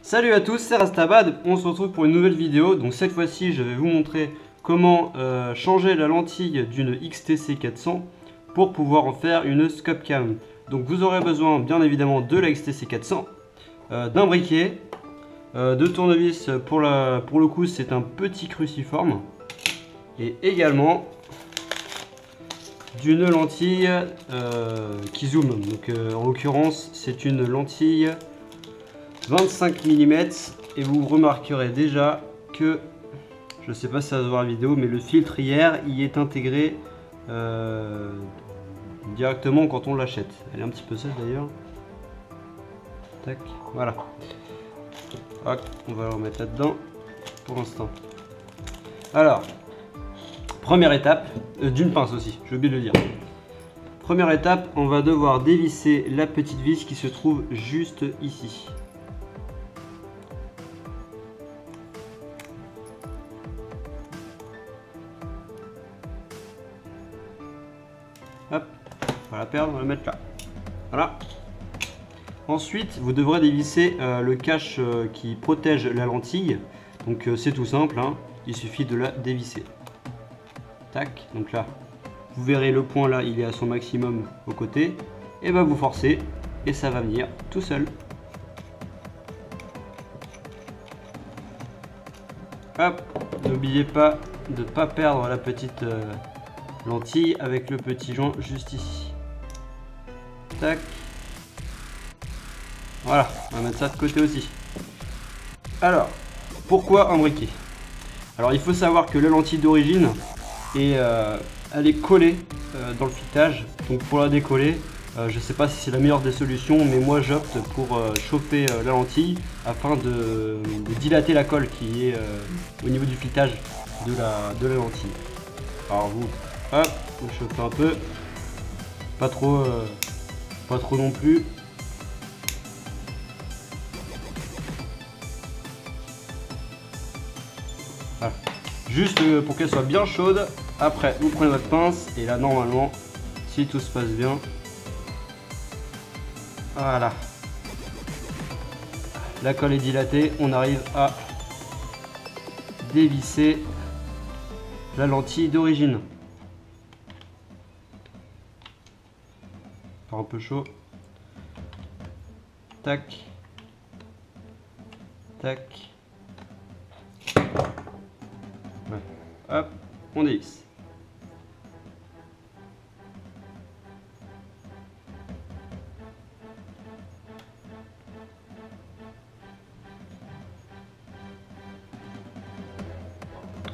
Salut à tous, c'est Rastabad, on se retrouve pour une nouvelle vidéo. Donc cette fois-ci, je vais vous montrer comment changer la lentille d'une XTC 400 pour pouvoir en faire une scope cam. Donc vous aurez besoin bien évidemment de la XTC 400, d'un briquet, de tournevis pour le coup c'est un petit cruciforme, et également d'une lentille qui zoome. Donc en l'occurrence c'est une lentille 25 mm et vous remarquerez déjà que, je sais pas si ça va se voir la vidéo, mais le filtre hier y est intégré directement quand on l'achète. Elle est un petit peu sèche d'ailleurs. Tac, voilà. Hop, on va le remettre là-dedans pour l'instant. Alors, première étape, d'une pince aussi, j'ai oublié de le dire. Première étape, on va devoir dévisser la petite vis qui se trouve juste ici. Hop, on va la perdre, on va la mettre là. Voilà. Ensuite, vous devrez dévisser le cache qui protège la lentille. Donc c'est tout simple, hein. Il suffit de la dévisser. Tac, donc là, vous verrez le point là, il est à son maximum au côté. Et ben vous forcez et ça va venir tout seul. Hop, n'oubliez pas de ne pas perdre la petite lentille avec le petit joint juste ici. Tac. Voilà, on va mettre ça de côté aussi. Alors, pourquoi un briquet? Alors il faut savoir que la lentille d'origine elle est collée dans le filetage. Donc pour la décoller, je ne sais pas si c'est la meilleure des solutions, mais moi j'opte pour chauffer la lentille afin de dilater la colle qui est au niveau du filetage de la lentille. Alors vous, hop, vous chauffez un peu, pas trop non plus. Voilà. Juste pour qu'elle soit bien chaude. Après vous prenez votre pince et là normalement, si tout se passe bien, voilà, la colle est dilatée, on arrive à dévisser la lentille d'origine. Un peu chaud. Tac. Tac. Ouais. Hop, on dévisse.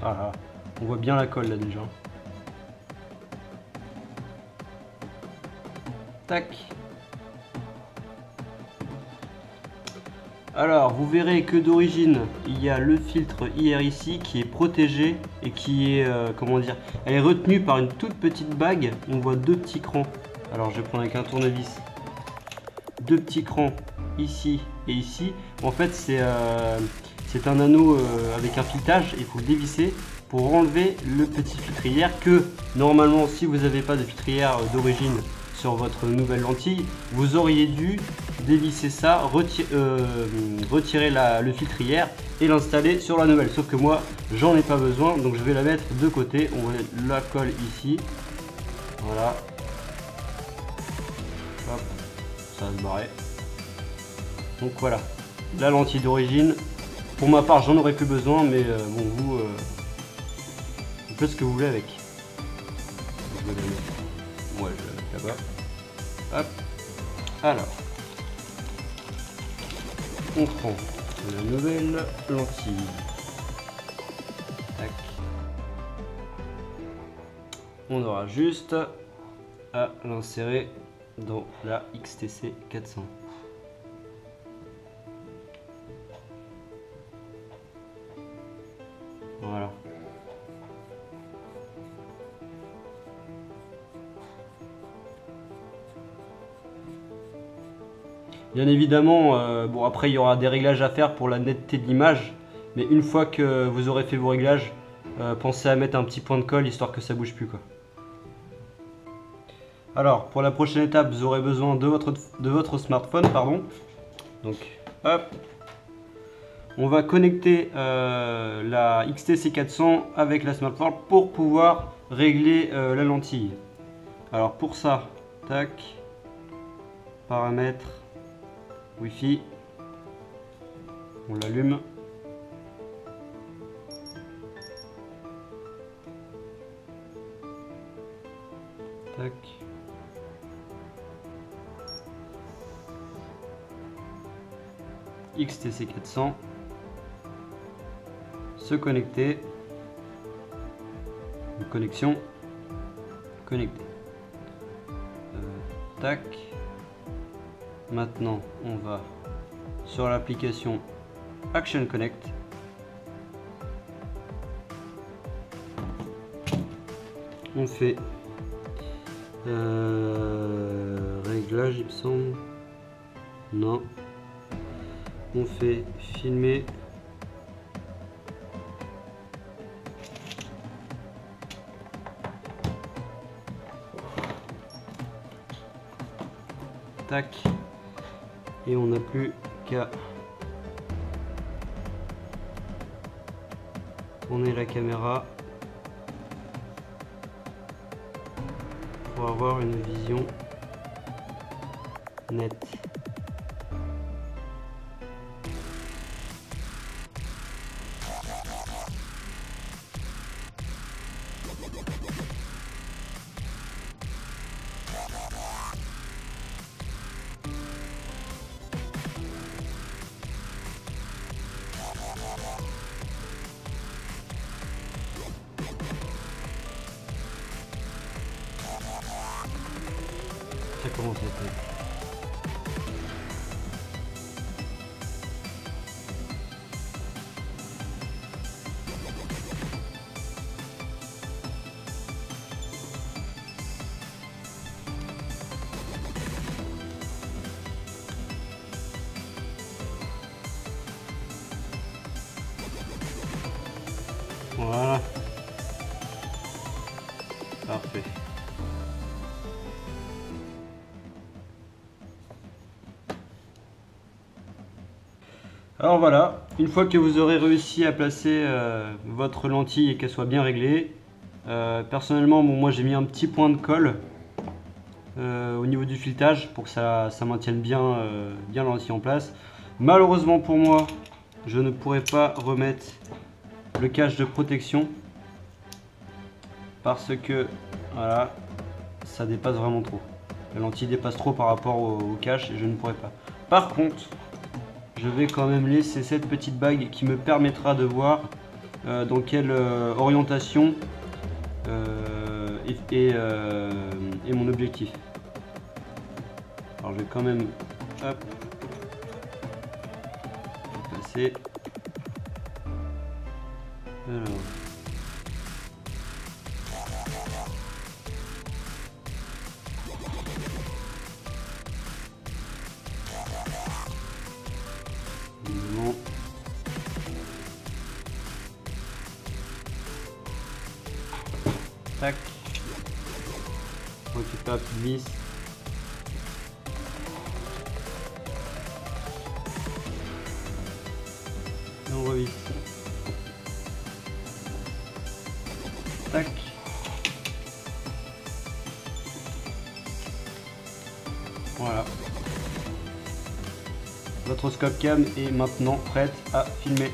Voilà, on voit bien la colle là déjà. Tac. Alors vous verrez que d'origine il y a le filtre IR ici qui est protégé et qui est comment dire, elle est retenue par une toute petite bague. On voit deux petits crans. Alors je vais prendre avec un tournevis. Deux petits crans ici et ici. En fait c'est un anneau avec un filetage. Il faut le dévisser pour enlever le petit filtre IR que normalement si vous n'avez pas de filtre IR d'origine sur votre nouvelle lentille, vous auriez dû dévisser ça, retirer le filtre IR et l'installer sur la nouvelle. Sauf que moi, j'en ai pas besoin, donc je vais la mettre de côté. On va mettre la colle ici. Voilà. Hop, ça va se barrer. Donc voilà, la lentille d'origine. Pour ma part, j'en aurais plus besoin, mais bon, vous faites ce que vous voulez avec. Je vais la mettre. Ouais, je vais la mettre là-bas. Hop. Alors, on prend la nouvelle lentille. Tac. On aura juste à l'insérer dans la XTC 400. Voilà. Bien évidemment, bon après il y aura des réglages à faire pour la netteté de l'image, mais une fois que vous aurez fait vos réglages, pensez à mettre un petit point de colle histoire que ça bouge plus quoi. Alors pour la prochaine étape, vous aurez besoin de votre smartphone, pardon. Donc hop, On va connecter la XTC 400 avec la SmartWorld pour pouvoir régler la lentille. Alors pour ça, tac, paramètres, Wi-Fi, on l'allume. Tac. XTC 400, se connecter, une connexion, connecter. Tac. Maintenant, on va sur l'application Action Connect. On fait réglage, il me semble. Non. On fait filmer. Tac. Et on n'a plus qu'à tourner la caméra pour avoir une vision nette. Ça commence à être. Voilà. Parfait. Alors voilà, une fois que vous aurez réussi à placer votre lentille et qu'elle soit bien réglée, personnellement moi j'ai mis un petit point de colle au niveau du filetage pour que ça maintienne bien, bien la lentille en place. Malheureusement pour moi, je ne pourrai pas remettre le cache de protection parce que voilà, ça dépasse vraiment trop. La lentille dépasse trop par rapport au cache et je ne pourrai pas. Par contre, je vais quand même laisser cette petite bague qui me permettra de voir dans quelle orientation est mon objectif. Alors je vais quand même hop, passer. Alors. Bon. Tac. Récupère plus vis. Et on revisse. Tac. Voilà. Votre scope cam est maintenant prête à filmer.